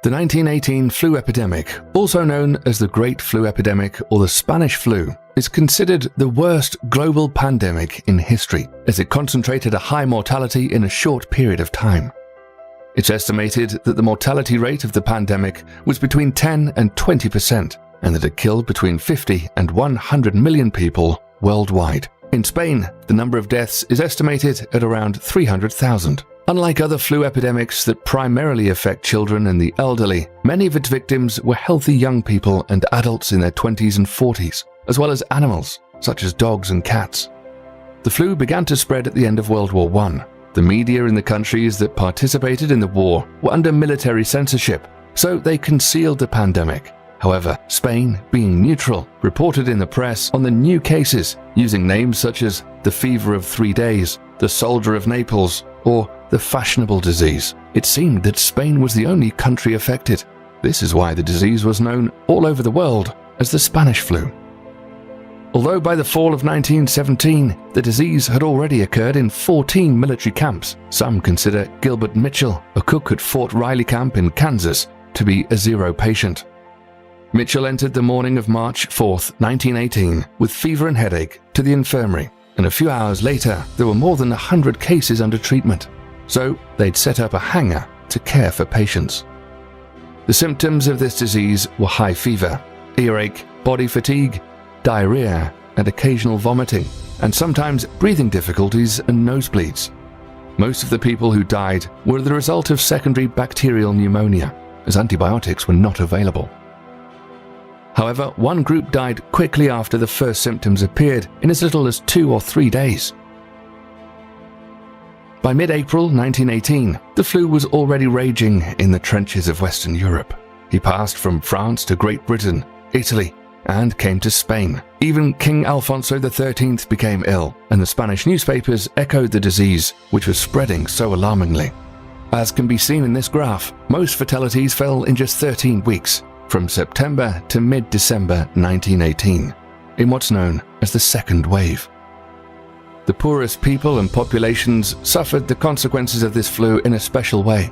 The 1918 flu epidemic, also known as the Great Flu Epidemic or the Spanish flu, is considered the worst global pandemic in history, as it concentrated a high mortality in a short period of time. It's estimated that the mortality rate of the pandemic was between 10 and 20%, and that it killed between 50 and 100 million people worldwide. In Spain, the number of deaths is estimated at around 300,000. Unlike other flu epidemics that primarily affect children and the elderly, many of its victims were healthy young people and adults in their 20s and 40s, as well as animals, such as dogs and cats. The flu began to spread at the end of World War I. The media in the countries that participated in the war were under military censorship, so they concealed the pandemic. However, Spain, being neutral, reported in the press on the new cases using names such as the fever of 3 days, the soldier of Naples, or the fashionable disease. It seemed that Spain was the only country affected. This is why the disease was known all over the world as the Spanish flu. Although by the fall of 1917, the disease had already occurred in 14 military camps, some consider Gilbert Mitchell, a cook at Fort Riley Camp in Kansas, to be a zero patient. Mitchell entered the morning of March 4, 1918, with fever and headache to the infirmary, and a few hours later there were more than 100 cases under treatment, so they'd set up a hangar to care for patients. The symptoms of this disease were high fever, earache, body fatigue, diarrhea, and occasional vomiting, and sometimes breathing difficulties and nosebleeds. Most of the people who died were the result of secondary bacterial pneumonia, as antibiotics were not available. However, one group died quickly after the first symptoms appeared in as little as 2 or 3 days. By mid-April 1918, the flu was already raging in the trenches of Western Europe. He passed from France to Great Britain, Italy, and came to Spain. Even King Alfonso XIII became ill, and the Spanish newspapers echoed the disease, which was spreading so alarmingly. As can be seen in this graph, most fatalities fell in just 13 weeks, from September to mid-December 1918, in what's known as the second wave. The poorest people and populations suffered the consequences of this flu in a special way,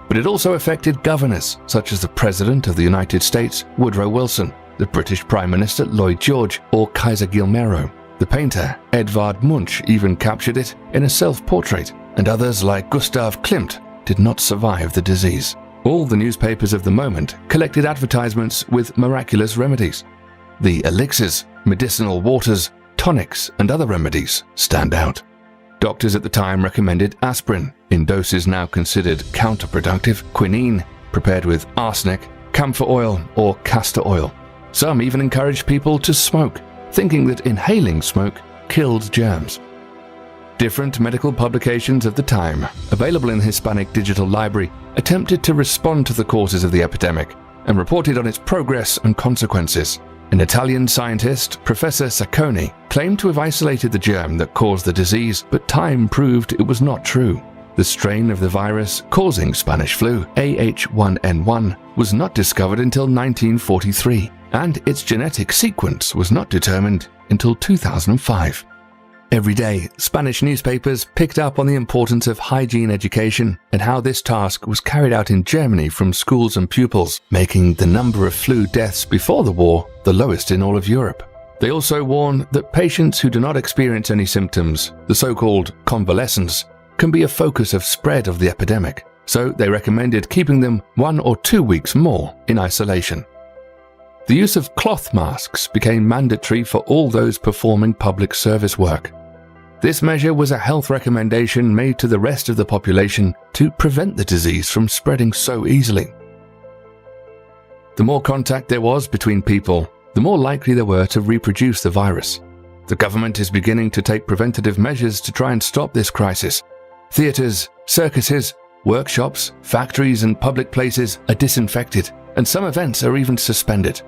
but it also affected governors such as the President of the United States, Woodrow Wilson, the British Prime Minister Lloyd George, or Kaiser Guillermo. The painter Edvard Munch even captured it in a self-portrait, and others like Gustav Klimt did not survive the disease. All the newspapers of the moment collected advertisements with miraculous remedies. The elixirs, medicinal waters, tonics, and other remedies stand out. Doctors at the time recommended aspirin, in doses now considered counterproductive, quinine, prepared with arsenic, camphor oil, or castor oil. Some even encouraged people to smoke, thinking that inhaling smoke killed germs. Different medical publications of the time, available in the Hispanic Digital Library, attempted to respond to the causes of the epidemic and reported on its progress and consequences. An Italian scientist, Professor Sacconi, claimed to have isolated the germ that caused the disease, but time proved it was not true. The strain of the virus causing Spanish flu, AH1N1, was not discovered until 1943, and its genetic sequence was not determined until 2005. Every day, Spanish newspapers picked up on the importance of hygiene education and how this task was carried out in Germany from schools and pupils, making the number of flu deaths before the war the lowest in all of Europe. They also warn that patients who do not experience any symptoms, the so-called convalescents, can be a focus of spread of the epidemic, so they recommended keeping them 1 or 2 weeks more in isolation. The use of cloth masks became mandatory for all those performing public service work. This measure was a health recommendation made to the rest of the population to prevent the disease from spreading so easily. The more contact there was between people, the more likely they were to reproduce the virus. The government is beginning to take preventative measures to try and stop this crisis. Theaters, circuses, workshops, factories, and public places are disinfected, and some events are even suspended.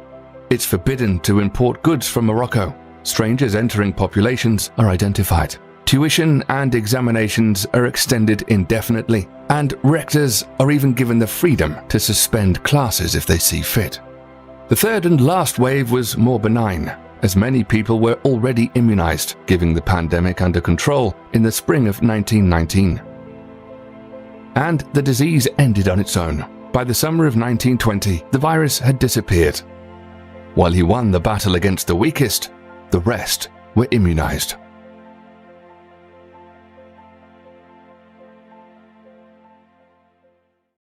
It's forbidden to import goods from Morocco. Strangers entering populations are identified. Tuition and examinations are extended indefinitely, and rectors are even given the freedom to suspend classes if they see fit. The third and last wave was more benign, as many people were already immunized, giving the pandemic under control in the spring of 1919. And the disease ended on its own. By the summer of 1920, the virus had disappeared. While he won the battle against the weakest, the rest were immunized.